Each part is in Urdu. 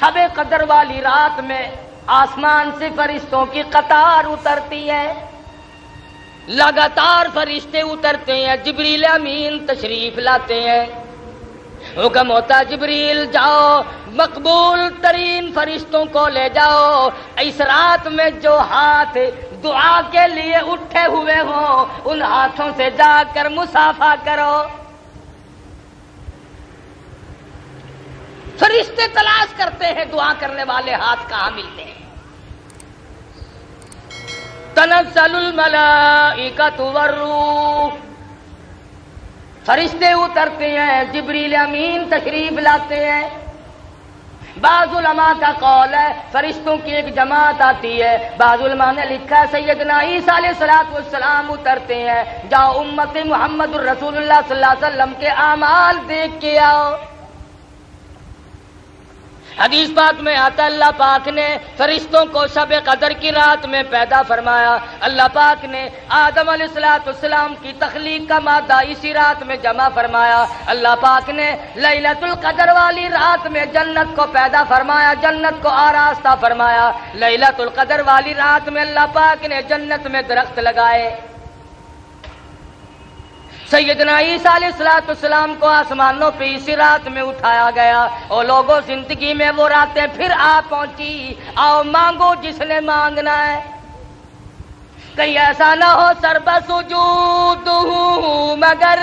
شب قدر والی رات میں آسمان سے فرشتوں کی قطار اترتی ہے، لگاتار فرشتے اترتے ہیں، جبریل امین تشریف لاتے ہیں، حکم ہوتا ہے جبریل جاؤ مقبول ترین فرشتوں کو لے جاؤ، اس رات میں جو ہاتھ دعا کے لیے اٹھے ہوئے ہوں ان ہاتھوں سے جا کر مصافحہ کرو۔ فرشتے تلاش کرتے ہیں دعا کرنے والے ہاتھ کہاں ملتے ہیں۔ تنزل الملائکۃ والروح، فرشتے اترتے ہیں، جبریل امین تشریف لاتے ہیں۔ بعض علماء کا قول ہے فرشتوں کی ایک جماعت آتی ہے، بعض علماء نے لکھا ہے سیدنا عیسیٰ علیہ السلام اترتے ہیں، جاؤ امت محمد الرسول اللہ صلی اللہ علیہ وسلم کے اعمال دیکھ کے آؤ۔ حدیث پاک میں آتا اللہ پاک نے فرشتوں کو شب قدر کی رات میں پیدا فرمایا، اللہ پاک نے آدم علیہ السلام کی تخلیق کا مادہ اسی رات میں جمع فرمایا، اللہ پاک نے لیلۃ القدر والی رات میں جنت کو پیدا فرمایا، جنت کو آراستہ فرمایا، لیلۃ القدر والی رات میں اللہ پاک نے جنت میں درخت لگائے۔ سیدنا عیسیٰ علیہ السلام کو آسمانوں پہ اسی رات میں اٹھایا گیا، اور لوگوں زندگی میں وہ راتیں پھر آ پہنچی، آؤ مانگو جس نے مانگنا ہے، کہیں ایسا نہ ہو سر بسجود ہوں مگر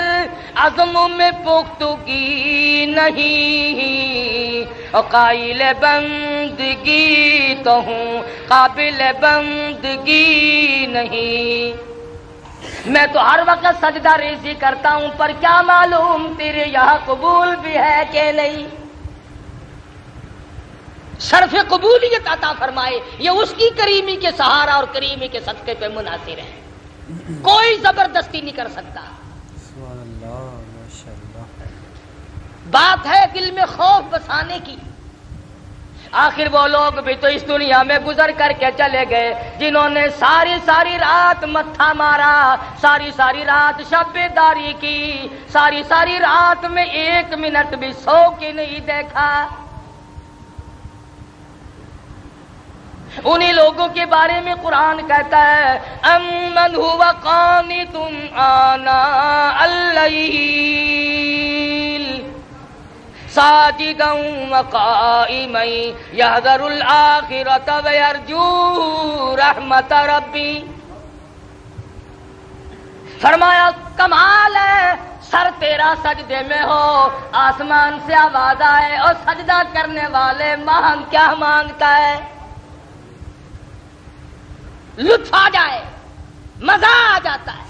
عزم میں پختگی نہیں، اور قائل بندگی تو ہوں قابل بندگی نہیں، میں تو ہر وقت سجدہ ریزی کرتا ہوں پر کیا معلوم تیرے یہاں قبول بھی ہے کہ نہیں۔ شرف قبولیت عطا فرمائے یہ اس کی کریمی کے سہارا اور کریمی کے صدقے پہ منحصر ہے، کوئی زبردستی نہیں کر سکتا۔ سبحان اللہ، ماشاءاللہ۔ بات ہے دل میں خوف بسانے کی۔ آخر وہ لوگ بھی تو اس دنیا میں گزر کر کے چلے گئے جنہوں نے ساری رات متھا مارا، ساری رات شب بیداری کی، ساری رات میں ایک منٹ بھی سو کے نہیں دیکھا۔ انہی لوگوں کے بارے میں قرآن کہتا ہے امن هو قانت آناء اللیل ساجدا وقائما یحذر الآخرۃ ویرجو رحمت ربی۔ فرمایا کمال ہے سر تیرا سجدے میں ہو، آسمان سے آواز آئے اور سجدہ کرنے والے مانگ کیا مانگتا ہے، لطف آ جائے، مزہ آ جاتا ہے،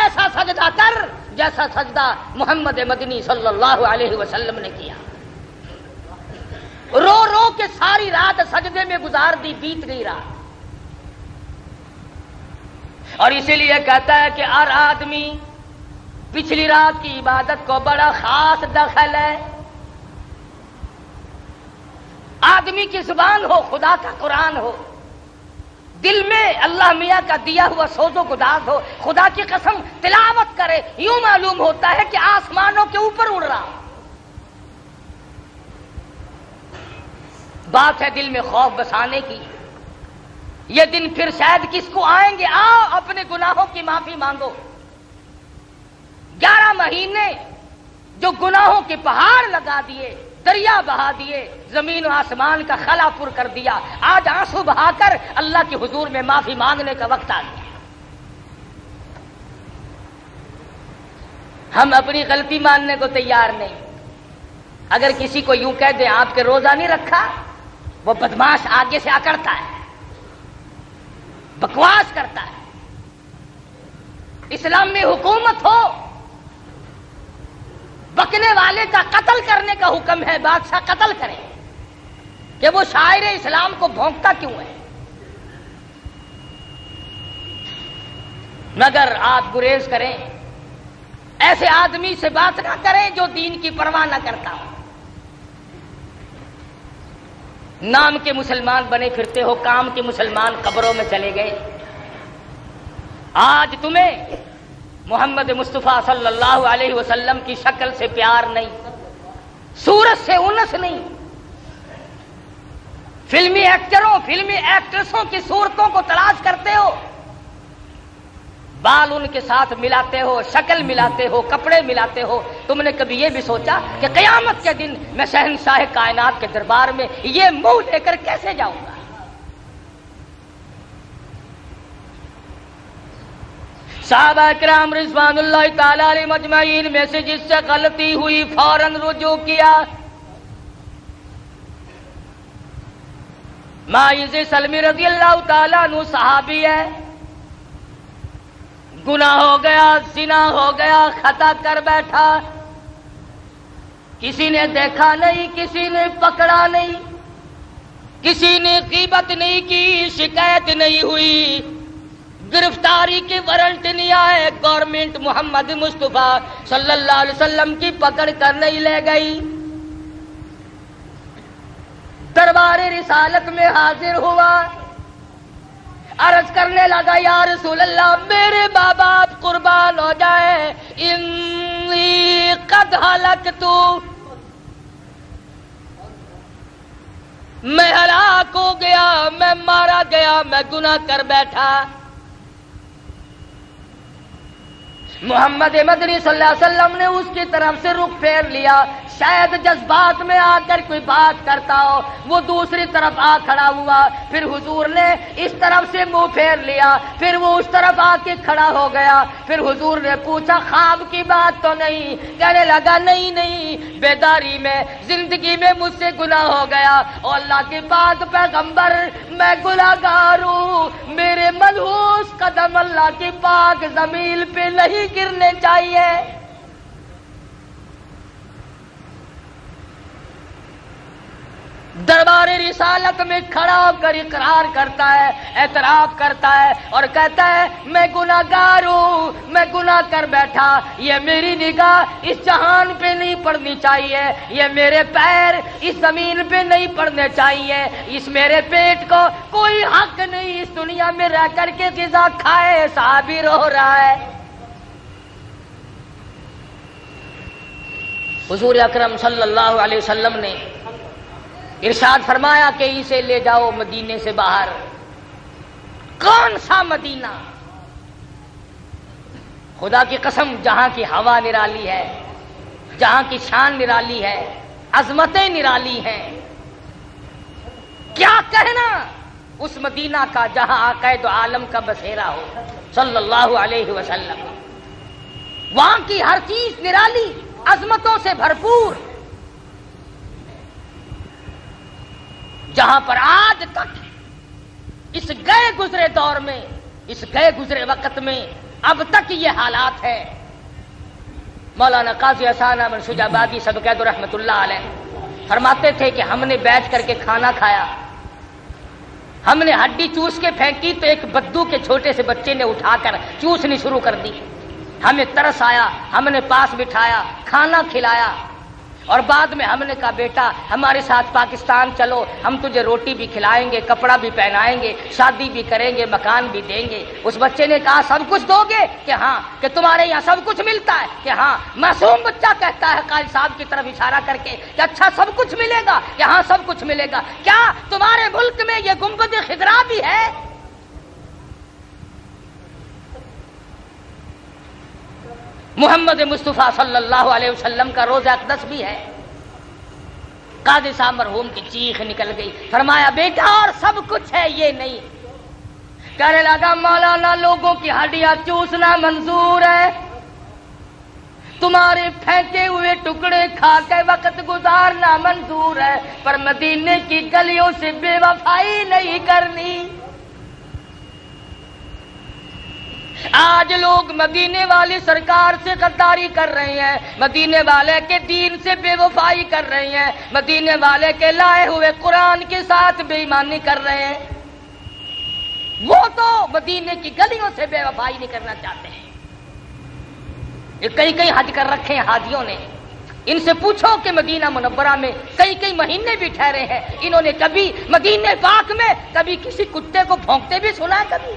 ایسا سجدہ کر جیسا سجدہ محمد مدنی صلی اللہ علیہ وسلم نے کیا، رو رو کے ساری رات سجدے میں گزار دی، بیت گئی رات۔ اور اسی لیے کہتا ہے کہ ہر آدمی پچھلی رات کی عبادت کو بڑا خاص دخل ہے۔ آدمی کی زبان ہو، خدا کا قرآن ہو، دل میں اللہ میاں کا دیا ہوا سوز و گداز ہو، خدا کی قسم تلاوت کرے، یوں معلوم ہوتا ہے کہ آسمانوں کے اوپر اڑ رہا۔ بات ہے دل میں خوف بسانے کی۔ یہ دن پھر شاید کس کو آئیں گے، آؤ اپنے گناہوں کی معافی مانگو۔ 11 مہینے جو گناہوں کے پہاڑ لگا دیے، دریا بہا دیے، زمین و آسمان کا خلا پر کر دیا، آج آنسو بہا کر اللہ کے حضور میں معافی مانگنے کا وقت آ گیا۔ ہم اپنی غلطی ماننے کو تیار نہیں۔ اگر کسی کو یوں کہہ دیں آپ کے روزہ نہیں رکھا، وہ بدماش آگے سے اکڑتا ہے، بکواس کرتا ہے۔ اسلام میں حکومت ہو، بکنے والے کا قتل کرنے کا حکم ہے، بادشاہ قتل کرے، کہ وہ شاعر اسلام کو بھونکتا کیوں ہے؟ مگر آپ گریز کریں، ایسے آدمی سے بات نہ کریں جو دین کی پرواہ نہ کرتا ہو۔ نام کے مسلمان بنے پھرتے ہو، کام کے مسلمان قبروں میں چلے گئے۔ آج تمہیں محمد مصطفیٰ صلی اللہ علیہ وسلم کی شکل سے پیار نہیں، صورت سے انس نہیں، فلمی ایکٹروں فلمی ایکٹریسوں کی صورتوں کو تلاش کرتے ہو، بال ان کے ساتھ ملاتے ہو، شکل ملاتے ہو، کپڑے ملاتے ہو. تم نے کبھی یہ بھی سوچا کہ قیامت کے دن میں شہنشاہ کائنات کے دربار میں یہ منہ لے کر کیسے جاؤں گا؟ صحابہ کرام رضوان اللہ تعالی علیہم اجمعین میں سے جس سے غلطی ہوئی فوراً رجوع کیا. ماعز سلمی رضی اللہ تعالیٰ عنہ صحابی ہے، گناہ ہو گیا، زنا ہو گیا، خطا کر بیٹھا، کسی نے دیکھا نہیں، کسی نے پکڑا نہیں، کسی نے غیبت نہیں کی، شکایت نہیں ہوئی، گرفتاری کے وارنٹ نہیں آئے، گورنمنٹ محمد مصطفیٰ صلی اللہ علیہ وسلم کی پکڑ کر نہیں لے گئی. دربار رسالت میں حاضر ہوا، عرض کرنے لگا یا رسول اللہ میرے ماں باپ قربان ہو جائے، انی قد ہلکت، میں ہلاک ہو گیا، میں مارا گیا، میں گناہ کر بیٹھا. محمد مدنی صلی اللہ علیہ وسلم نے اس کی طرف سے رخ پھیر لیا، شاید جذبات میں آ کر کوئی بات کرتا ہو، وہ دوسری طرف آ کھڑا ہوا، پھر حضور نے اس طرف سے منہ پھیر لیا، پھر وہ اس طرف آ کے کھڑا ہو گیا، پھر حضور نے پوچھا خواب کی بات تو نہیں؟ کہنے لگا نہیں نہیں، بیداری میں زندگی میں مجھ سے گناہ ہو گیا، اور اللہ کے پاک پیغمبر میں گناہگار ہوں، میرے ملحوظ قدم اللہ کی پاک زمین پہ نہیں گرنے چاہیے. دربار رسالت میں کھڑا ہو کر اقرار کرتا ہے، اعتراف کرتا ہے اور کہتا ہے میں گناہگار ہوں، میں گناہ کر بیٹھا، یہ میری نگاہ اس جہان پہ نہیں پڑنی چاہیے، یہ میرے پیر اس زمین پہ نہیں پڑنے چاہیے، اس میرے پیٹ کو کوئی حق نہیں اس دنیا میں رہ کر کے غذا کھائے. صحابی رو رہا ہے. حضور اکرم صلی اللہ علیہ وسلم نے ارشاد فرمایا کہ اسے لے جاؤ مدینے سے باہر. کون سا مدینہ؟ خدا کی قسم جہاں کی ہوا نرالی ہے، جہاں کی شان نرالی ہے، عظمتیں نرالی ہیں، کیا کہنا اس مدینہ کا جہاں آقا دو عالم کا بسیرا ہو صلی اللہ علیہ وسلم. وہاں کی ہر چیز نرالی، عظمتوں سے بھرپور، جہاں پر آج تک اس گئے گزرے دور میں، اس گئے گزرے وقت میں اب تک یہ حالات ہے. مولانا قاضی احسان احمد شجاع آبادی صدقہ رحمت اللہ علیہ فرماتے تھے کہ ہم نے بیٹھ کر کے کھانا کھایا، ہم نے ہڈی چوس کے پھینکی تو ایک بدو کے چھوٹے سے بچے نے اٹھا کر چوسنی شروع کر دی. ہمیں ترس آیا، ہم نے پاس بٹھایا، کھانا کھلایا، اور بعد میں ہم نے کہا بیٹا ہمارے ساتھ پاکستان چلو، ہم تجھے روٹی بھی کھلائیں گے، کپڑا بھی پہنائیں گے، شادی بھی کریں گے، مکان بھی دیں گے. اس بچے نے کہا سب کچھ دو گے؟ کہ ہاں. کہ تمہارے یہاں سب کچھ ملتا ہے؟ کہ ہاں. معصوم بچہ کہتا ہے قاری صاحب کی طرف اشارہ کر کے کہ اچھا سب کچھ ملے گا؟ کہ ہاں سب کچھ ملے گا. کیا تمہارے ملک میں یہ گنبد خضرا بھی ہے؟ محمد مصطفیٰ صلی اللہ علیہ وسلم کا روضہ اقدس بھی ہے. قاضی صاحب مرحوم کی چیخ نکل گئی، فرمایا بیٹا اور سب کچھ ہے یہ نہیں. کہنے لگا مولانا لوگوں کی ہڈیاں چوسنا منظور ہے، تمہارے پھینکے ہوئے ٹکڑے کھا کے وقت گزارنا منظور ہے، پر مدینے کی گلیوں سے بے وفائی نہیں کرنی. آج لوگ مدینے والی سرکار سے غداری کر رہے ہیں، مدینے والے کے دین سے بے وفائی کر رہے ہیں، مدینے والے کے لائے ہوئے قرآن کے ساتھ بے ایمانی کر رہے ہیں. وہ تو مدینے کی گلیوں سے بے وفائی نہیں کرنا چاہتے ہیں. یہ کئی حج کر رکھے ہیں حاجیوں نے، ان سے پوچھو کہ مدینہ منورہ میں کئی مہینے بھی ٹھہرے ہیں، انہوں نے کبھی مدینے پاک میں کبھی کسی کتے کو بھونکتے بھی سنا ہے؟ کبھی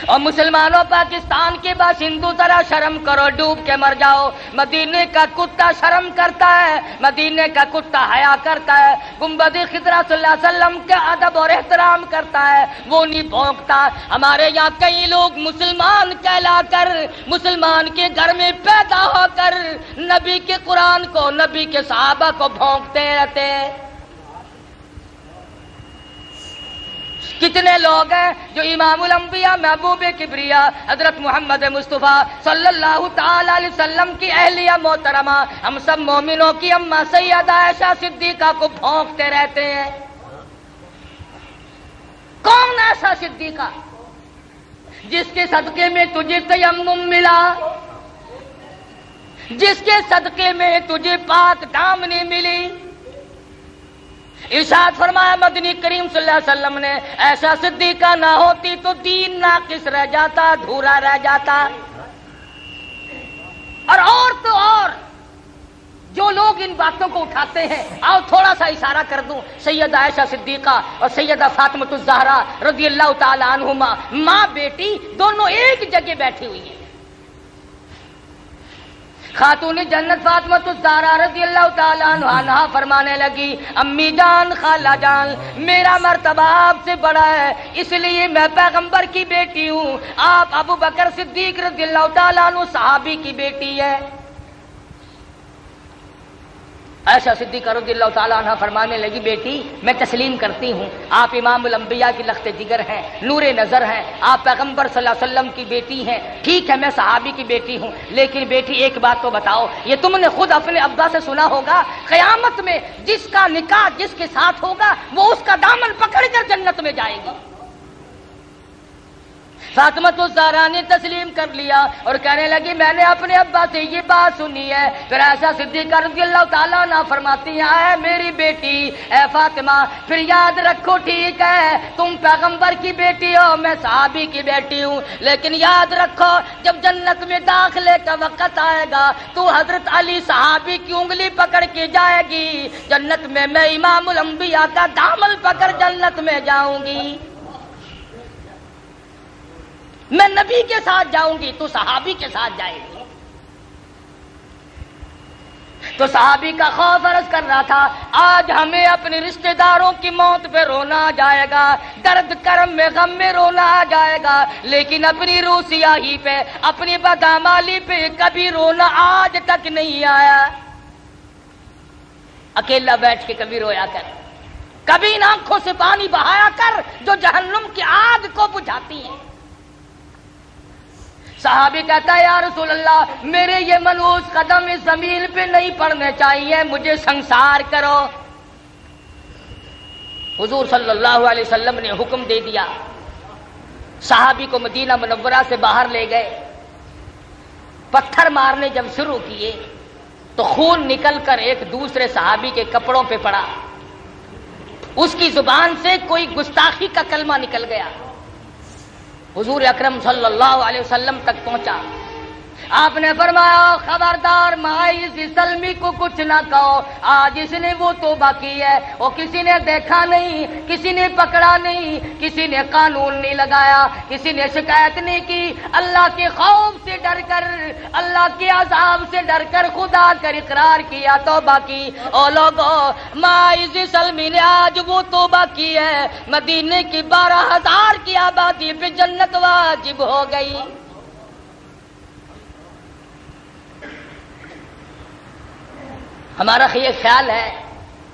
اور مسلمانوں پاکستان کے باشندوں ذرا شرم کرو، ڈوب کے مر جاؤ۔ مدینے کا کتا شرم کرتا ہے، مدینے کا کتا حیا کرتا ہے، گنبد خضرا صلی اللہ علیہ وسلم کے ادب اور احترام کرتا ہے، وہ نہیں بھونکتا۔ ہمارے یہاں کئی لوگ مسلمان کہلا کر، مسلمان کے گھر میں پیدا ہو کر نبی کے قرآن کو، نبی کے صحابہ کو بھونکتے رہتے ہیں۔ کتنے لوگ ہیں جو امام الانبیاء محبوب کبریا حضرت محمد مصطفیٰ صلی اللہ تعالی علیہ وسلم کی اہلیہ محترمہ، ہم سب مومنوں کی اماں سیدہ عائشہ صدیقہ کو بھونکتے رہتے ہیں۔ کون ایسا صدیقہ جس کے صدقے میں تجھے تیمم ملا، جس کے صدقے میں تجھے پاک دامنی ملی؟ ارشاد فرمایا مدنی کریم صلی اللہ علیہ وسلم نے، ایسا صدیقہ نہ ہوتی تو دین ناقص رہ جاتا، ادھورا رہ جاتا۔ اور تو اور جو لوگ ان باتوں کو اٹھاتے ہیں، آؤ تھوڑا سا اشارہ کر دوں، سیدہ عائشہ صدیقہ اور سیدہ فاطمہ الزہرا رضی اللہ تعالی عنہما، ماں بیٹی دونوں ایک جگہ بیٹھی ہوئی ہیں۔ خاتون جنت فاطمہ الزہرا رضی اللہ تعالیٰ عنہا فرمانے لگی، امی جان، خالہ جان، میرا مرتبہ آپ سے بڑا ہے، اس لیے میں پیغمبر کی بیٹی ہوں، آپ ابو بکر صدیق رضی اللہ تعالیٰ عنہ صحابی کی بیٹی ہے۔ عائشہ صدیقہ رضی اللہ تعالیٰ عنہ فرمانے لگی، بیٹی میں تسلیم کرتی ہوں، آپ امام الانبیاء کی لخت جگر ہیں، نور نظر ہیں، آپ پیغمبر صلی اللہ علیہ وسلم کی بیٹی ہیں، ٹھیک ہے میں صحابی کی بیٹی ہوں، لیکن بیٹی ایک بات تو بتاؤ، یہ تم نے خود اپنے ابا سے سنا ہوگا، قیامت میں جس کا نکاح جس کے ساتھ ہوگا وہ اس کا دامن پکڑ کر جنت میں جائے گی۔ فاطمہ الزہرا نے تسلیم کر لیا اور کہنے لگی، میں نے اپنے ابا سے یہ بات سنی ہے۔ پھر عائشہ صدیقہ رضی اللہ تعالیٰ عنہ فرماتی ہیں، اے میری بیٹی، اے فاطمہ، پھر یاد رکھو، ٹھیک ہے تم پیغمبر کی بیٹی ہو، میں صحابی کی بیٹی ہوں، لیکن یاد رکھو جب جنت میں داخلے کا وقت آئے گا تو حضرت علی صحابی کی انگلی پکڑ کے جائے گی جنت میں، میں امام الانبیاء کا دامن پکڑ جنت میں جاؤں گی، میں نبی کے ساتھ جاؤں گی، تو صحابی کے ساتھ جائے گی۔ تو صحابی کا خوف عرض کر رہا تھا، آج ہمیں اپنے رشتہ داروں کی موت پہ رونا آ جائے گا، درد کرم میں غم میں رونا آ جائے گا، لیکن اپنی روح سیاہی پہ، اپنی بدعمالی پہ کبھی رونا آج تک نہیں آیا۔ اکیلا بیٹھ کے کبھی رویا کر، کبھی ان آنکھوں سے پانی بہایا کر جو جہنم کی آگ کو بجھاتی ہیں۔ صحابی کہتا ہے، یا رسول اللہ، میرے یہ منحوس قدم اس زمین پہ نہیں پڑنے چاہیے، مجھے سنسار کرو۔ حضور صلی اللہ علیہ وسلم نے حکم دے دیا، صحابی کو مدینہ منورہ سے باہر لے گئے، پتھر مارنے جب شروع کیے تو خون نکل کر ایک دوسرے صحابی کے کپڑوں پہ پڑا، اس کی زبان سے کوئی گستاخی کا کلمہ نکل گیا، حضور اکرم صلی اللہ علیہ وسلم تک پہنچا۔ آپ نے فرمایا، خبردار ماعز سلمی کو کچھ نہ کہو، آج اس نے وہ توبہ کی ہے، وہ کسی نے دیکھا نہیں، کسی نے پکڑا نہیں، کسی نے قانون نہیں لگایا، کسی نے شکایت نہیں کی، اللہ کے خوف سے ڈر کر، اللہ کے عذاب سے ڈر کر خدا کر اقرار کیا، توبہ کی۔ او لوگو، ماعز سلمی نے آج وہ توبہ کی ہے، مدینے کی 12,000 کی آبادی پہ جنت واجب ہو گئی۔ ہمارا یہ خیال ہے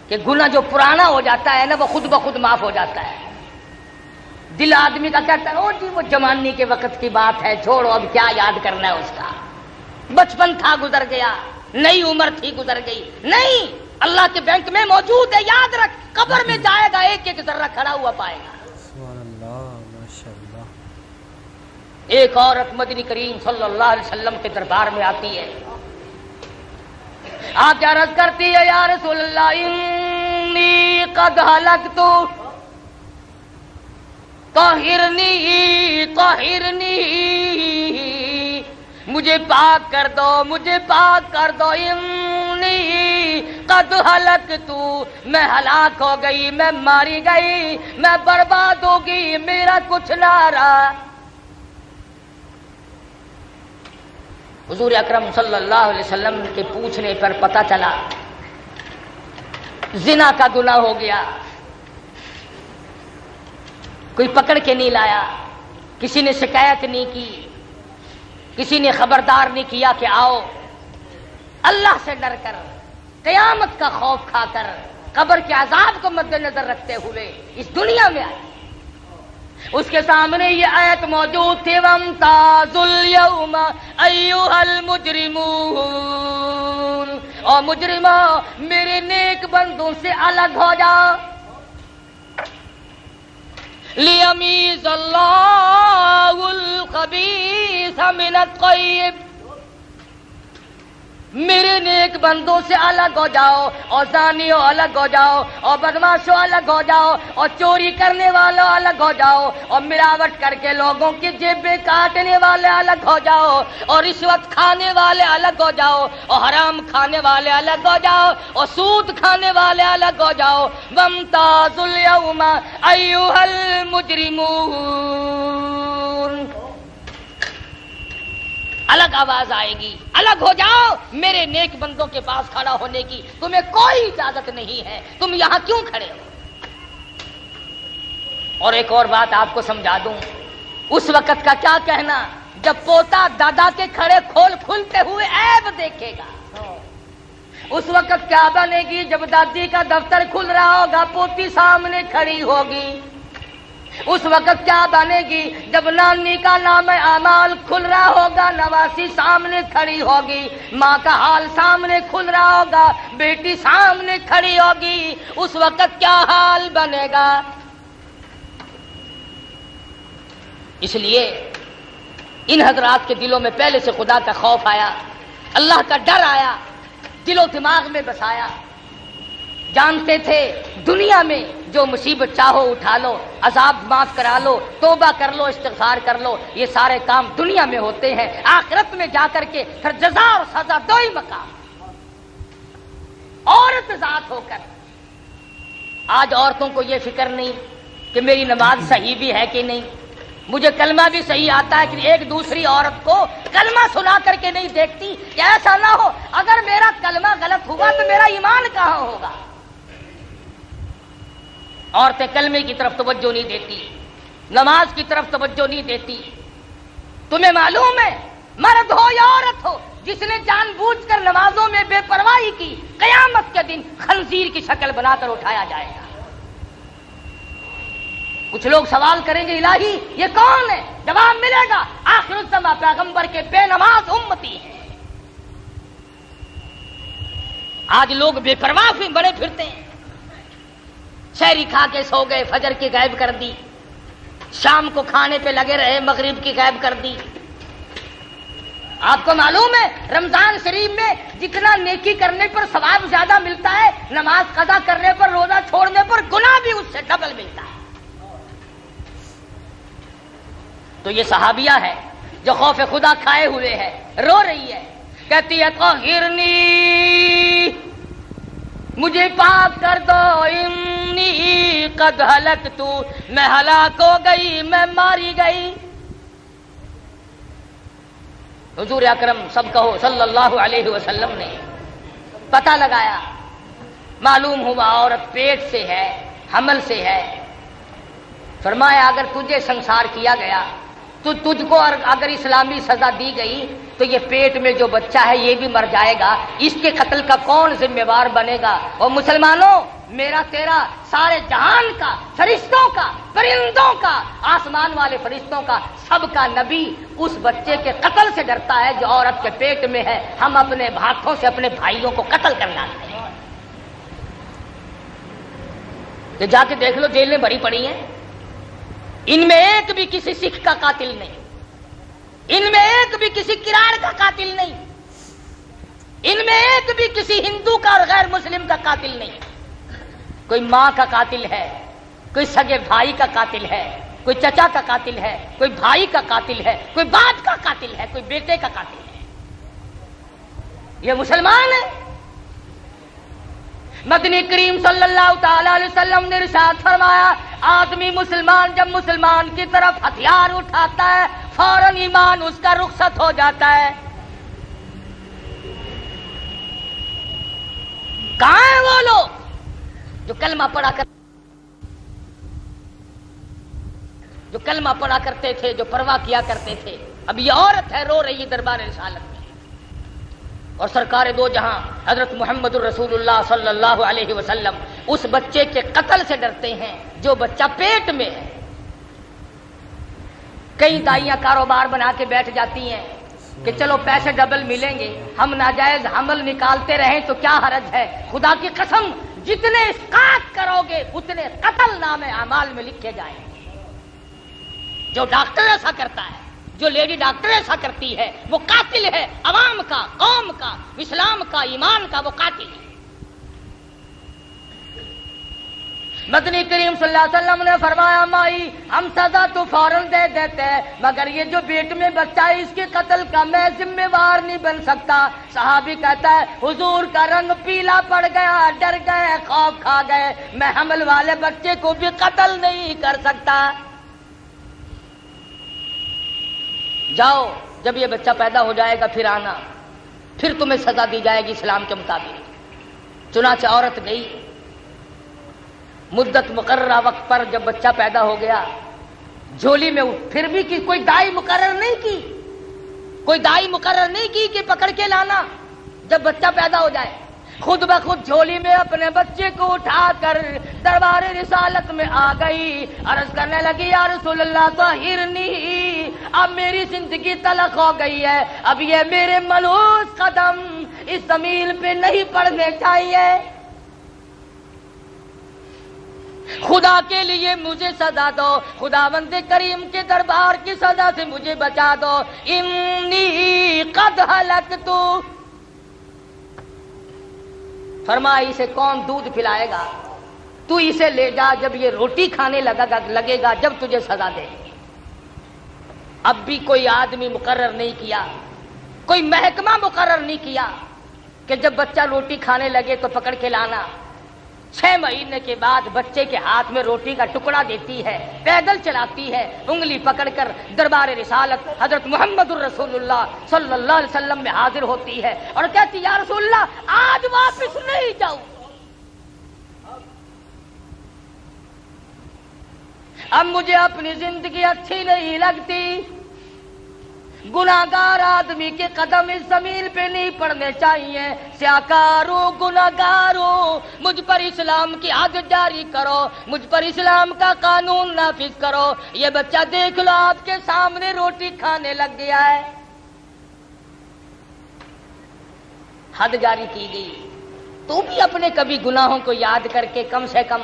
کہ گناہ جو پرانا ہو جاتا ہے نا وہ خود بخود معاف ہو جاتا ہے۔ دل آدمی کا کہتا ہے، او جی وہ جوانی کے وقت کی بات ہے، چھوڑو اب کیا یاد کرنا ہے اس کا، بچپن تھا گزر گیا، نئی عمر تھی گزر گئی۔ نہیں، اللہ کے بینک میں موجود ہے، یاد رکھ، قبر میں جائے گا ایک ایک ذرہ کھڑا ہوا پائے گا۔ سبحان اللہ، ماشاءاللہ۔ ایک عورت مدنی کریم صلی اللہ علیہ وسلم کے دربار میں آتی ہے، آپ کیا عرض کرتی ہے، یا رسول اللہ، انی قد ہلکت، طہرنی طہرنی، مجھے پاک کر دو، مجھے پاک کر دو، انی قد ہلکت، میں ہلاک ہو گئی، میں ماری گئی، میں برباد ہو گئی، میرا کچھ نہ رہا۔ حضور اکرم صلی اللہ علیہ وسلم کے پوچھنے پر پتہ چلا زنا کا گناہ ہو گیا. کوئی پکڑ کے نہیں لایا، کسی نے شکایت نہیں کی، کسی نے خبردار نہیں کیا کہ آؤ. اللہ سے ڈر کر، قیامت کا خوف کھا کر، قبر کے عذاب کو مد نظر رکھتے ہوئے اس دنیا میں آئے. اس کے سامنے یہ آیت موجود تھی وَامْتَازُوا الْيَوْمَ أَيُّهَا الْمُجْرِمُونَ، اور مجرموں میرے نیک بندوں سے الگ ہو جاؤ. لِيَمِيزَ اللَّهُ الْخَبِيثَ مِنَ الطَّيِّبِ، میرے نیک بندوں سے الگ ہو جاؤ، اور زانیوں الگ ہو جاؤ، اور بدماشوں الگ ہو جاؤ، اور چوری کرنے والوں الگ ہو جاؤ، اور ملاوٹ کر کے لوگوں کی جیبیں کاٹنے والے الگ ہو جاؤ، اور رشوت کھانے والے الگ ہو جاؤ، اور حرام کھانے والے الگ ہو جاؤ، اور سود کھانے والے الگ ہو جاؤ. وَامْتَازُوا الْيَوْمَ أَيُّهَا الْمُجْرِمُونَ، الگ آواز آئے گی، الگ ہو جاؤ. میرے نیک بندوں کے پاس کھڑا ہونے کی تمہیں کوئی اجازت نہیں ہے، تم یہاں کیوں کھڑے ہو؟ اور ایک اور بات آپ کو سمجھا دوں، اس وقت کا کیا کہنا جب پوتا دادا کے کھڑے کھلتے ہوئے عیب دیکھے گا. اس وقت کیا بنے گی جب دادی کا دفتر کھل رہا ہوگا، پوتی سامنے کھڑی ہوگی. اس وقت کیا بنے گی جب نانی کا نام اعمال کھل رہا ہوگا، نواسی سامنے کھڑی ہوگی. ماں کا حال سامنے کھل رہا ہوگا، بیٹی سامنے کھڑی ہوگی. اس وقت کیا حال بنے گا؟ اس لیے ان حضرات کے دلوں میں پہلے سے خدا کا خوف آیا، اللہ کا ڈر آیا، دل و دماغ میں بسایا. جانتے تھے دنیا میں جو مصیبت چاہو اٹھا لو، عذاب معاف کرا لو، توبہ کر لو، استغفار کر لو، یہ سارے کام دنیا میں ہوتے ہیں. آخرت میں جا کر کے پھر جزا اور سزا دو ہی مقام. عورت ذات ہو کر آج عورتوں کو یہ فکر نہیں کہ میری نماز صحیح بھی ہے کہ نہیں، مجھے کلمہ بھی صحیح آتا ہے کہ ایک دوسری عورت کو کلمہ سنا کر کے نہیں دیکھتی کہ ایسا نہ ہو اگر میرا کلمہ غلط ہوا تو میرا ایمان کہاں ہوگا. عورتیں کلمے کی طرف توجہ نہیں دیتی، نماز کی طرف توجہ نہیں دیتی. تمہیں معلوم ہے مرد ہو یا عورت ہو، جس نے جان بوجھ کر نمازوں میں بے پرواہی کی، قیامت کے دن خنزیر کی شکل بنا کر اٹھایا جائے گا. کچھ لوگ سوال کریں گے الہی یہ کون ہے؟ جواب ملے گا آخر الزماں پیغمبر کے بے نماز امتی ہیں. آج لوگ بے پرواہ بڑے پھرتے ہیں، شہری کھا کے سو گئے، فجر کی غائب کر دی، شام کو کھانے پہ لگے رہے، مغرب کی غائب کر دی. آپ کو معلوم ہے رمضان شریف میں جتنا نیکی کرنے پر ثواب زیادہ ملتا ہے، نماز قضا کرنے پر، روزہ چھوڑنے پر گناہ بھی اس سے ڈبل ملتا ہے. تو یہ صحابیہ ہے جو خوف خدا کھائے ہوئے ہے، رو رہی ہے، کہتی ہے طہرنی، مجھے پاک کر دو، انی قد ہلکت، میں ہلاک ہو گئی، میں ماری گئی. حضور اکرم سب کہو صلی اللہ علیہ وسلم نے پتہ لگایا، معلوم ہوا عورت پیٹ سے ہے، حمل سے ہے. فرمایا اگر تجھے سنسار کیا گیا تو تجھ کو اگر اسلامی سزا دی گئی تو یہ پیٹ میں جو بچہ ہے یہ بھی مر جائے گا، اس کے قتل کا کون ذمہ دار بنے گا؟ اور مسلمانوں، میرا تیرا، سارے جہان کا، فرشتوں کا، پرندوں کا، آسمان والے فرشتوں کا، سب کا نبی اس بچے کے قتل سے ڈرتا ہے جو عورت کے پیٹ میں ہے. ہم اپنے ہاتھوں سے اپنے بھائیوں کو قتل کرنا ہے. کہ جا کے دیکھ لو جیلیں بھری پڑی ہیں، ان میں ایک بھی کسی سکھ کا قاتل نہیں، ان میں ایک بھی کسی کراڑ کا قاتل نہیں، ان میں ایک بھی کسی ہندو کا اور غیر مسلم کا قاتل نہیں. کوئی ماں کا قاتل ہے، کوئی سگے بھائی کا قاتل ہے، کوئی چچا کا قاتل ہے، کوئی بھائی کا قاتل ہے، کوئی باپ کا قاتل ہے، کوئی بیٹے کا قاتل ہے. یہ مسلمان ہے. مدنی کریم صلی اللہ تعالی علیہ وسلم نے ارشاد فرمایا، آدمی مسلمان جب مسلمان کی طرف ہتھیار اٹھاتا ہے فوراً ایمان اس کا رخصت ہو جاتا ہے. کہاں ہیں وہ لوگ جو کلمہ پڑھا کرتے تھے، جو پرواہ کیا کرتے تھے؟ اب یہ عورت ہے رو رہی ہے دربار رسالت میں، اور سرکار دو جہاں حضرت محمد الرسول اللہ صلی اللہ علیہ وسلم اس بچے کے قتل سے ڈرتے ہیں جو بچہ پیٹ میں ہے۔ کئی دائیاں کاروبار بنا کے بیٹھ جاتی ہیں کہ چلو پیسے ڈبل ملیں گے، ہم ناجائز حمل نکالتے رہیں تو کیا حرج ہے۔ خدا کی قسم جتنے اسقاط کرو گے اتنے قتل نام اعمال میں لکھے جائیں گے۔ جو ڈاکٹر ایسا کرتا ہے، جو لیڈی ڈاکٹر ایسا کرتی ہے، وہ قاتل ہے، عوام کا، قوم کا، اسلام کا، ایمان کا، وہ قاتل ہے۔ مدنی کریم صلی اللہ علیہ وسلم نے فرمایا مائی ہم سزا تو فوراً دے دیتے ہیں، مگر یہ جو پیٹ میں بچہ ہے اس کے قتل کا میں ذمہ وار نہیں بن سکتا۔ صحابی کہتا ہے حضور کا رنگ پیلا پڑ گیا، ڈر گئے، خوف کھا گئے، میں حمل والے بچے کو بھی قتل نہیں کر سکتا۔ جاؤ، جب یہ بچہ پیدا ہو جائے گا پھر آنا، پھر تمہیں سزا دی جائے گی اسلام کے مطابق۔ چنانچہ عورت گئی، مدت مقررہ وقت پر جب بچہ پیدا ہو گیا، جھولی میں پھر بھی کوئی دائی مقرر نہیں کی کہ پکڑ کے لانا جب بچہ پیدا ہو جائے، خود بخود جھولی میں اپنے بچے کو اٹھا کر دربار رسالت میں آ گئی، عرض کرنے لگی یا رسول اللہ طہرنی، اب میری زندگی تلخ ہو گئی ہے، اب یہ میرے ملوث قدم اس زمین پہ نہیں پڑنے چاہیے، خدا کے لیے مجھے سزا دو، خداوند کریم کے دربار کی سزا سے مجھے بچا دو، انی قد ہلکت۔ فرمایا اسے کون دودھ پلائے گا؟ تو اسے لے جا، جب یہ روٹی کھانے لگے گا جب تجھے سزا دے گی۔ اب بھی کوئی آدمی مقرر نہیں کیا، کوئی محکمہ مقرر نہیں کیا کہ جب بچہ روٹی کھانے لگے تو پکڑ کے لانا۔ 6 مہینے کے بعد بچے کے ہاتھ میں روٹی کا ٹکڑا دیتی ہے، پیدل چلاتی ہے، انگلی پکڑ کر دربار رسالت حضرت محمد الرسول اللہ صلی اللہ علیہ وسلم میں حاضر ہوتی ہے اور کہتی یا رسول اللہ آج واپس نہیں جاؤں، اب مجھے اپنی زندگی اچھی نہیں لگتی، گناہگار آدمی کے قدم اس زمین پہ نہیں پڑنے چاہیے، سیاکاروں گناہگاروں مجھ پر اسلام کی حد جاری کرو، مجھ پر اسلام کا قانون نافذ کرو، یہ بچہ دیکھ لو آپ کے سامنے روٹی کھانے لگ گیا ہے۔ حد جاری کی گئی، تو بھی اپنے کبھی گناہوں کو یاد کر کے کم سے کم،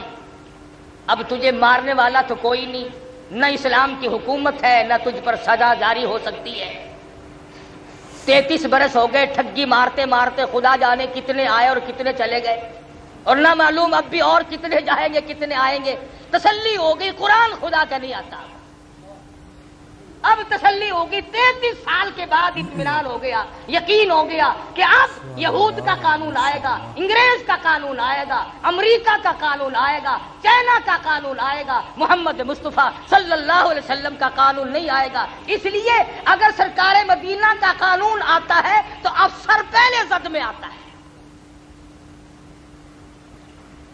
اب تجھے مارنے والا تو کوئی نہیں، نہ اسلام کی حکومت ہے، نہ تجھ پر سزا جاری ہو سکتی ہے۔ 33 برس ہو گئے ٹھگی مارتے مارتے، خدا جانے کتنے آئے اور کتنے چلے گئے، اور نہ معلوم اب بھی اور کتنے جائیں گے کتنے آئیں گے۔ تسلی ہو گئی، قرآن خدا کا نہیں آتا، اب تسلی ہوگی، 33 سال کے بعد اطمینان ہو گیا، یقین ہو گیا کہ اب یہود کا قانون آئے گا، انگریز کا قانون آئے گا، امریکہ کا قانون آئے گا، چائنا کا قانون آئے گا، محمد مصطفیٰ صلی اللہ علیہ وسلم کا قانون نہیں آئے گا۔ اس لیے اگر سرکار مدینہ کا قانون آتا ہے تو افسر پہلے زد میں آتا ہے،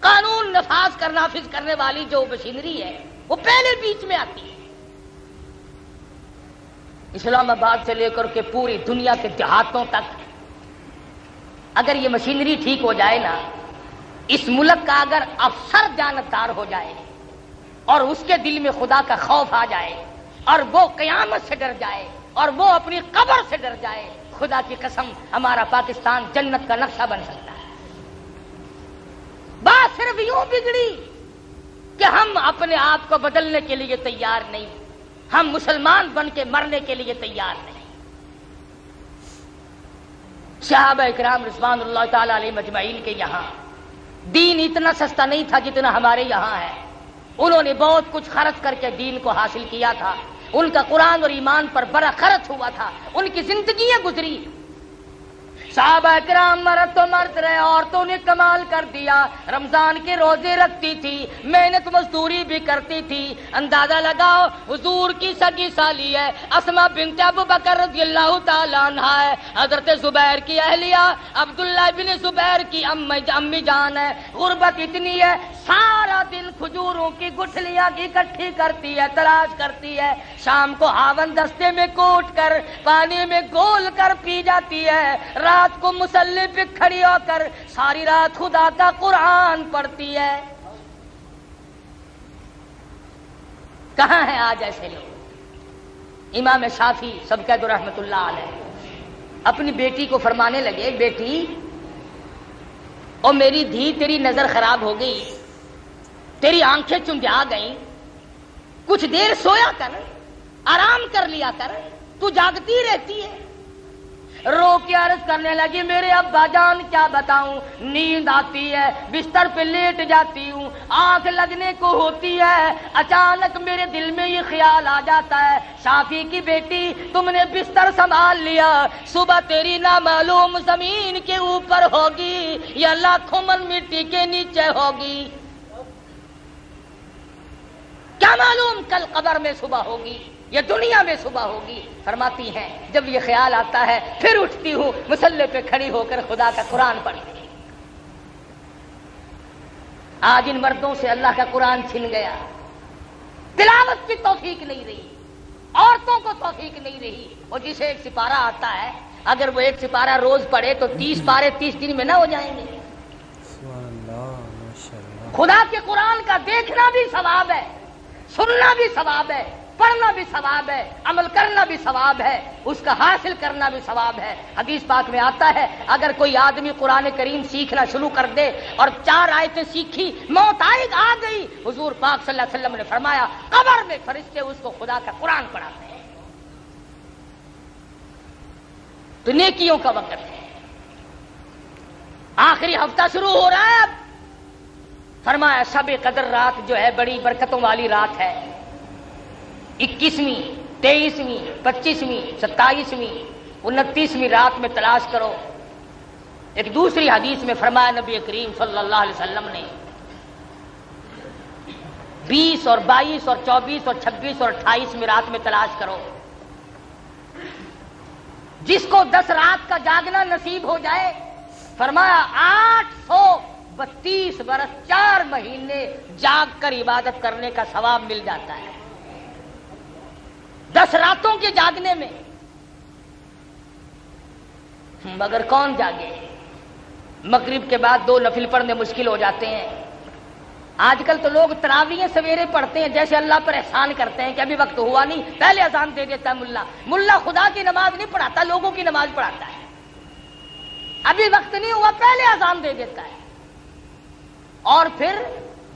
قانون نافذ کرنے والی جو مشینری ہے وہ پہلے بیچ میں آتی ہے۔ اسلام آباد سے لے کر کے پوری دنیا کے دیہاتوں تک اگر یہ مشینری ٹھیک ہو جائے نا، اس ملک کا اگر افسر جانبدار ہو جائے اور اس کے دل میں خدا کا خوف آ جائے اور وہ قیامت سے ڈر جائے اور وہ اپنی قبر سے ڈر جائے، خدا کی قسم ہمارا پاکستان جنت کا نقشہ بن سکتا ہے۔ بات صرف یوں بگڑی کہ ہم اپنے آپ کو بدلنے کے لیے تیار نہیں، ہم مسلمان بن کے مرنے کے لیے تیار نہیں۔ صحابہ اکرام رضوان اللہ تعالی علیہ مجمعین کے یہاں دین اتنا سستا نہیں تھا جتنا ہمارے یہاں ہے، انہوں نے بہت کچھ خرچ کر کے دین کو حاصل کیا تھا، ان کا قرآن اور ایمان پر بڑا خرچ ہوا تھا، ان کی زندگیاں گزری۔ صحابہ کرام مرد تو مرد رہے، عورتوں نے کمال کر دیا، رمضان کے روزے رکھتی تھی، محنت مزدوری بھی کرتی تھی۔ اندازہ لگاؤ حضور کی سگی سالی ہے، اسماء بنت ابو بکر رضی اللہ تعالیٰ عنہا ہے، حضرت زبیر کی اہلیہ عبداللہ بن زبیر کی امی جان ہے۔ غربت اتنی ہے سارا دن کھجوروں کی گٹھلیاں اکٹھی کرتی ہے، تلاش کرتی ہے، شام کو ہاون دستے میں کوٹ کر پانی میں گول کر پی جاتی ہے، رات کو مصلی پہ کھڑی ہو کر ساری رات خدا کا قرآن پڑھتی ہے۔ کہاں ہیں آج ایسے لوگ؟ امام شافعی سب کہہ دو رحمت اللہ علیہ اپنی بیٹی کو فرمانے لگے، بیٹی او میری دھی، تیری نظر خراب ہو گئی، تیری آنکھیں چنجھا گئیں، کچھ دیر سویا کر، آرام کر لیا کر، تو جاگتی رہتی ہے۔ رو کے عرض کرنے لگی، میرے ابا جان کیا بتاؤں، نیند آتی ہے، بستر پہ لیٹ جاتی ہوں، آنکھ لگنے کو ہوتی ہے، اچانک میرے دل میں یہ خیال آ جاتا ہے، شافی کی بیٹی تم نے بستر سنبھال لیا، صبح تیری نامعلوم زمین کے اوپر ہوگی یا لاکھوں من مٹی کے نیچے ہوگی، کیا معلوم کل قبر میں صبح ہوگی یا دنیا میں صبح ہوگی۔ فرماتی ہیں جب یہ خیال آتا ہے پھر اٹھتی ہوں، مصلی پہ کھڑی ہو کر خدا کا قرآن پڑھتی ہوں۔ آج ان مردوں سے اللہ کا قرآن چھن گیا، تلاوت کی توفیق نہیں رہی، عورتوں کو توفیق نہیں رہی۔ اور جسے ایک سپارہ آتا ہے اگر وہ ایک سپارہ روز پڑھے تو 30 پارے 30 دن میں نہ ہو جائیں گے۔ سبحان اللہ، ماشاءاللہ۔ خدا کے قرآن کا دیکھنا بھی ثواب ہے، سننا بھی ثواب ہے، پڑھنا بھی ثواب ہے، عمل کرنا بھی ثواب ہے، اس کا حاصل کرنا بھی ثواب ہے۔ حدیث پاک میں آتا ہے اگر کوئی آدمی قرآن کریم سیکھنا شروع کر دے اور 4 آیتیں سیکھی، موت آ گئی، حضور پاک صلی اللہ علیہ وسلم نے فرمایا قبر میں فرشتے اس کو خدا کا قرآن پڑھاتے ہیں۔ تو نیکیوں کا وقت ہے، آخری ہفتہ شروع ہو رہا ہے اب۔ فرمایا شب قدر رات جو ہے بڑی برکتوں والی رات ہے، 21ویں 23ویں 25ویں 27ویں 29ویں رات میں تلاش کرو۔ ایک دوسری حدیث میں فرمایا نبی کریم صلی اللہ علیہ وسلم نے 20 اور 22 اور 24 اور 26 اور 28ویں رات میں تلاش کرو۔ جس کو 10 رات کا جاگنا نصیب ہو جائے، فرمایا 832 برس 4 مہینے جاگ کر عبادت کرنے کا ثواب مل جاتا ہے۔ 10 راتوں کے جاگنے میں مگر کون جاگے؟ مغرب کے بعد 2 نفل پڑھنے مشکل ہو جاتے ہیں۔ آج کل تو لوگ تراویحیں سویرے پڑھتے ہیں جیسے اللہ پر احسان کرتے ہیں کہ ابھی وقت ہوا نہیں، پہلے اذان دے دیتا ہے ملا خدا کی نماز نہیں پڑھاتا، لوگوں کی نماز پڑھاتا ہے۔ ابھی وقت نہیں ہوا پہلے اذان دے دیتا ہے۔ اور پھر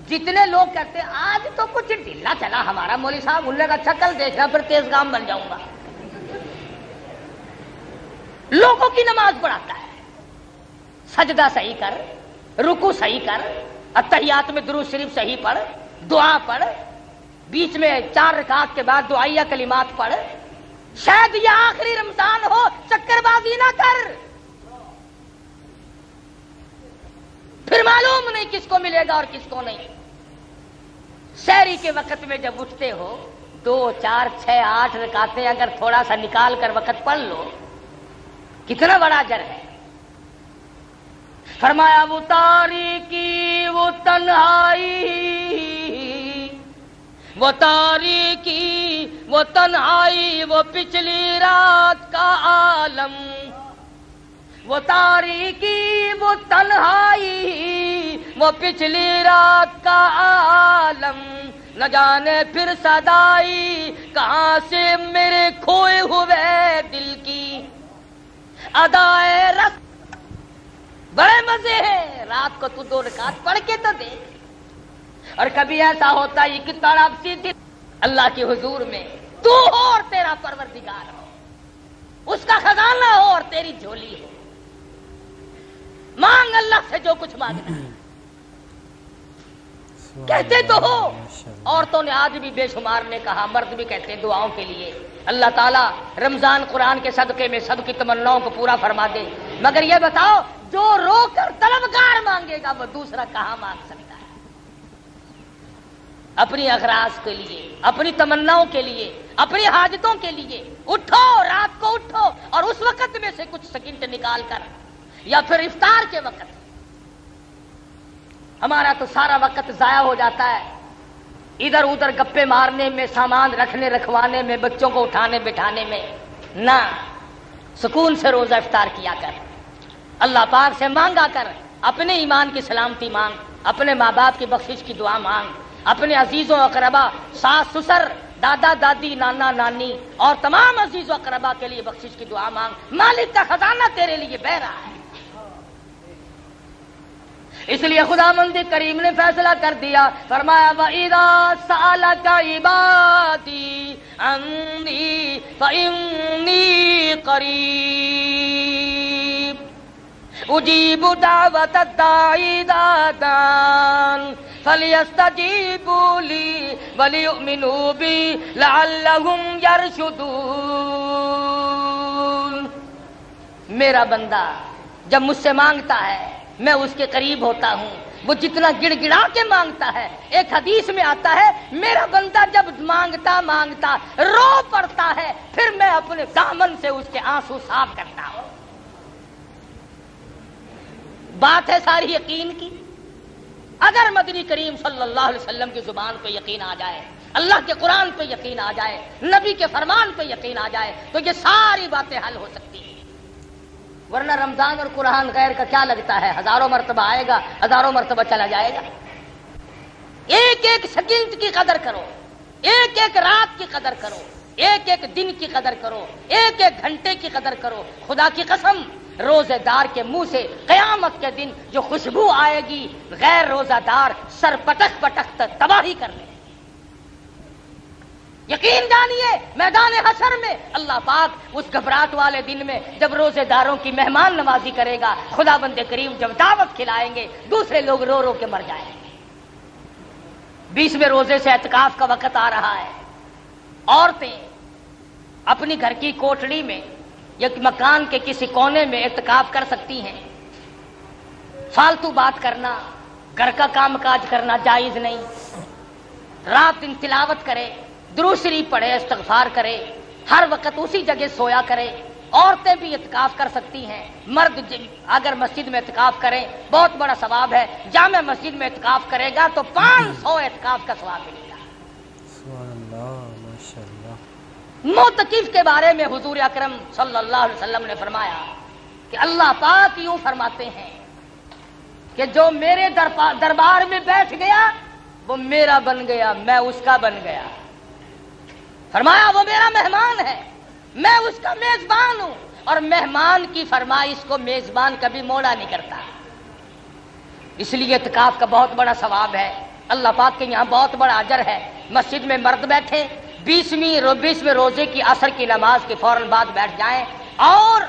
جتنے لوگ کہتے ہیں آج تو کچھ ڈھیلا چلا ہمارا مولوی صاحب، انہوں نے کہا اچھا کل دیکھنا پھر تیز گام بن جاؤں گا، لوگوں کی نماز پڑھاتا ہے۔ سجدہ صحیح کر، رکوع صحیح کر، اتحیات میں درود شریف صحیح پڑھ، دعا پڑھ، بیچ میں 4 رکعات کے بعد دعائیہ کلمات پڑھ، شاید یہ آخری رمضان ہو، چکر بازی نہ کر، پھر معلوم نہیں کس کو ملے گا اور کس کو نہیں۔ سحری کے وقت میں جب اٹھتے ہو 2 4 6 8 رکعتیں اگر تھوڑا سا نکال کر وقت پڑھ لو، کتنا بڑا اجر ہے۔ فرمایا وہ تاریکی وہ تنہائی، وہ تاریکی وہ تنہائی، وہ پچھلی رات کا عالم، وہ تاریکی وہ تنہائی، وہ پچھلی رات کا عالم، نہ جانے پھر صدائی کہاں سے میرے کھوئے ہوئے دل کی ادائے رس۔ بڑے مزے ہیں، رات کو تو 2 رکعت پڑھ کے تو دیکھ۔ اور کبھی ایسا ہوتا ہے کہ تڑپ سی دل اللہ کے حضور میں تو ہو اور تیرا پروردگار ہو، اس کا خزانہ ہو اور تیری جھولی ہو، مانگ اللہ سے جو کچھ مانگنا ہے۔ کہتے تو ہو، عورتوں نے آج بھی بے شمار نے کہا، مرد بھی کہتے ہیں دعاؤں کے لیے۔ اللہ تعالیٰ رمضان قرآن کے صدقے میں سب کی تمناؤں کو پورا فرما دے۔ مگر یہ بتاؤ جو رو کر طلبگار مانگے گا وہ دوسرا کہاں مانگ سکتا ہے؟ اپنی اغراض کے لیے، اپنی تمناؤں کے لیے، اپنی حاجتوں کے لیے اٹھو، رات کو اٹھو اور اس وقت میں سے کچھ سیکنڈ نکال کر، یا پھر افطار کے وقت۔ ہمارا تو سارا وقت ضائع ہو جاتا ہے ادھر ادھر گپے مارنے میں، سامان رکھنے رکھوانے میں، بچوں کو اٹھانے بٹھانے میں۔ نہ، سکون سے روزہ افطار کیا کر، اللہ پاک سے مانگا کر، اپنے ایمان کی سلامتی مانگ، اپنے ماں باپ کی بخشش کی دعا مانگ، اپنے عزیزوں اقربا، ساس سسر، دادا دادی، نانا نانی اور تمام عزیز و اقربا کے لیے بخشش کی دعا مانگ۔ مالک کا خزانہ تیرے لیے بہ رہا ہے۔ اس لیے خداوند کریم نے فیصلہ کر دیا، فرمایا وَإِذَا سَأَلَكَ عِبَادِي عَنِّي فَإِنِّي قَرِيبٌ أُجِيبُ دَعْوَةَ الدَّاعِ إِذَا دَعَانِ فَلْيَسْتَجِيبُوا لِي وَلْيُؤْمِنُوا بِي لَعَلَّهُمْ يَرْشُدُونَ۔ میرا بندہ جب مجھ سے مانگتا ہے میں اس کے قریب ہوتا ہوں، وہ جتنا گڑ گڑا کے مانگتا ہے۔ ایک حدیث میں آتا ہے میرا بندہ جب مانگتا مانگتا رو پڑتا ہے پھر میں اپنے دامن سے اس کے آنسو صاف کرتا ہوں۔ بات ہے ساری یقین کی۔ اگر مدنی کریم صلی اللہ علیہ وسلم کی زبان پہ یقین آ جائے، اللہ کے قرآن پہ یقین آ جائے، نبی کے فرمان پہ یقین آ جائے تو یہ ساری باتیں حل ہو سکتی ہیں۔ ورنہ رمضان اور قرآن غیر کا کیا لگتا ہے؟ ہزاروں مرتبہ آئے گا، ہزاروں مرتبہ چلا جائے گا۔ ایک ایک سیکنڈ کی قدر کرو، ایک ایک رات کی قدر کرو، ایک ایک دن کی قدر کرو، ایک ایک گھنٹے کی قدر کرو۔ خدا کی قسم روزے دار کے منہ سے قیامت کے دن جو خوشبو آئے گی غیر روزہ دار سر پٹک پٹک تباہی کر لے۔ یقین جانیے میدان حشر میں اللہ پاک اس گھبراہٹ والے دن میں جب روزے داروں کی مہمان نوازی کرے گا، خدا بند کریم جب دعوت کھلائیں گے دوسرے لوگ رو رو کے مر جائیں گے۔ 20ویں روزے سے اعتکاف کا وقت آ رہا ہے۔ عورتیں اپنی گھر کی کوٹڑی میں یا مکان کے کسی کونے میں اعتکاف کر سکتی ہیں۔ فالتو بات کرنا، گھر کا کام کاج کرنا جائز نہیں۔ رات دن تلاوت کرے، درود شریف پڑھے، استغفار کرے، ہر وقت اسی جگہ سویا کرے۔ عورتیں بھی اعتکاف کر سکتی ہیں۔ مرد اگر مسجد میں اعتکاف کریں بہت بڑا ثواب ہے۔ جامع مسجد میں اعتکاف کرے گا تو 500 اعتکاف کا ثواب ملے گا۔ سبحان اللہ، ماشاءاللہ۔ معتکف کے بارے میں حضور اکرم صلی اللہ علیہ وسلم نے فرمایا کہ اللہ پاک یوں فرماتے ہیں کہ جو میرے دربار میں بیٹھ گیا وہ میرا بن گیا، میں اس کا بن گیا۔ فرمایا وہ میرا مہمان ہے، میں اس کا میزبان ہوں، اور مہمان کی فرمائش کو میزبان کبھی موڑا نہیں کرتا۔ اس لیے اعتکاف کا بہت بڑا ثواب ہے، اللہ پاک کے یہاں بہت بڑا اجر ہے۔ مسجد میں مرد بیٹھے 20ویں روزے کی عصر کی نماز کے فوراً بعد بیٹھ جائیں، اور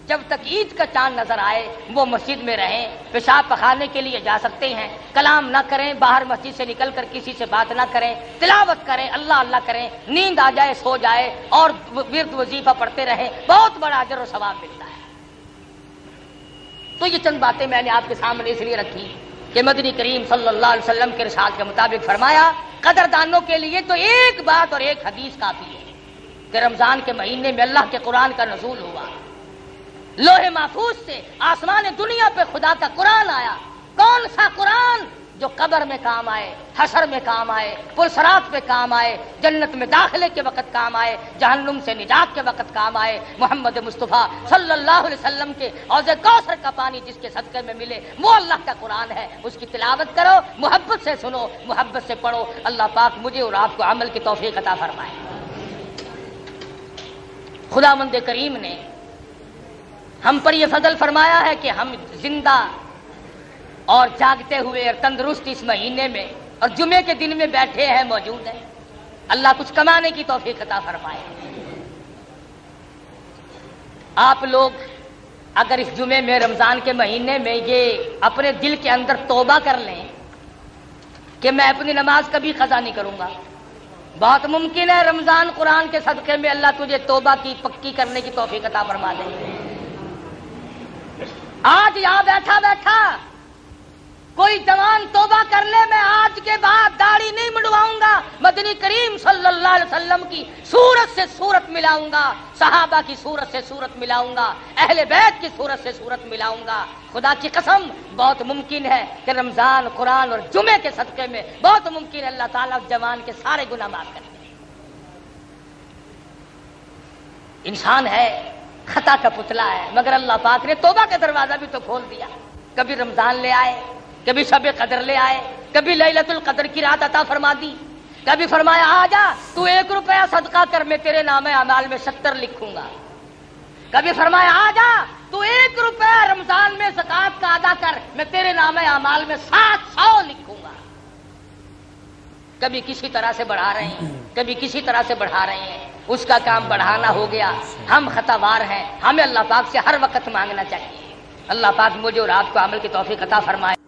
جب تک عید کا چاند نظر آئے وہ مسجد میں رہیں۔ پیشاب پخانے کے لیے جا سکتے ہیں، کلام نہ کریں، باہر مسجد سے نکل کر کسی سے بات نہ کریں، تلاوت کریں، اللہ اللہ کریں، نیند آ جائے سو جائے اور ورد وظیفہ پڑھتے رہیں، بہت بڑا اجر و ثواب ملتا ہے۔ تو یہ چند باتیں میں نے آپ کے سامنے اس لیے رکھی کہ مدنی کریم صلی اللہ علیہ وسلم کے ارشاد کے مطابق فرمایا قدردانوں کے لیے تو ایک بات اور ایک حدیث کافی ہے کہ رمضان کے مہینے میں اللہ کے قرآن کا نزول ہوا، لوح محفوظ سے آسمان دنیا پہ خدا کا قرآن آیا۔ کون سا قرآن؟ جو قبر میں کام آئے، حشر میں کام آئے، پرصراط پہ کام آئے، جنت میں داخلے کے وقت کام آئے، جہنم سے نجات کے وقت کام آئے۔ محمد مصطفیٰ صلی اللہ علیہ وسلم کے حوض کوثر کا پانی جس کے صدقے میں ملے وہ اللہ کا قرآن ہے۔ اس کی تلاوت کرو، محبت سے سنو، محبت سے پڑھو۔ اللہ پاک مجھے اور آپ کو عمل کی توفیق عطا فرمائے۔ خداوند کریم نے ہم پر یہ فضل فرمایا ہے کہ ہم زندہ اور جاگتے ہوئے اور تندرست اس مہینے میں اور جمعے کے دن میں بیٹھے ہیں، موجود ہیں۔ اللہ کچھ کمانے کی توفیق عطا فرمائے۔ آپ لوگ اگر اس جمعے میں رمضان کے مہینے میں یہ اپنے دل کے اندر توبہ کر لیں کہ میں اپنی نماز کبھی قضا نہیں کروں گا، بہت ممکن ہے رمضان قرآن کے صدقے میں اللہ تجھے توبہ کی پکی کرنے کی توفیق عطا فرما دے۔ آج یہاں بیٹھا بیٹھا کوئی جوان توبہ کر لے، میں آج کے بعد داڑھی نہیں منڈواؤں گا، مدنی کریم صلی اللہ علیہ وسلم کی صورت سے صورت ملاؤں گا، صحابہ کی صورت سے صورت ملاؤں گا، اہل بیت کی صورت سے صورت ملاؤں گا، خدا کی قسم بہت ممکن ہے کہ رمضان، قرآن اور جمعے کے صدقے میں بہت ممکن ہے اللہ تعالیٰ اس جوان کے سارے گناہ معاف کر دے۔ انسان ہے، خطا کا پتلا ہے، مگر اللہ پاک نے توبہ کا دروازہ بھی تو کھول دیا۔ کبھی رمضان لے آئے، کبھی شب قدر لے آئے، کبھی لیلۃ القدر کی رات عطا فرما دی، کبھی فرمایا آ جا تو 1 روپیہ صدقہ کر، میں تیرے نام اعمال میں 70 لکھوں گا، کبھی فرمایا آ جا تو 1 روپیہ رمضان میں زکوٰۃ کا ادا کر، میں تیرے نام اعمال میں 700 لکھوں گا۔ کبھی کسی طرح سے بڑھا رہے ہیں، کبھی کسی طرح سے بڑھا رہے ہیں، اس کا کام بڑھانا ہو گیا۔ ہم خطاوار ہیں، ہمیں اللہ پاک سے ہر وقت مانگنا چاہیے۔ اللہ پاک مجھے اور آپ کو عمل کی توفیق عطا فرمائے۔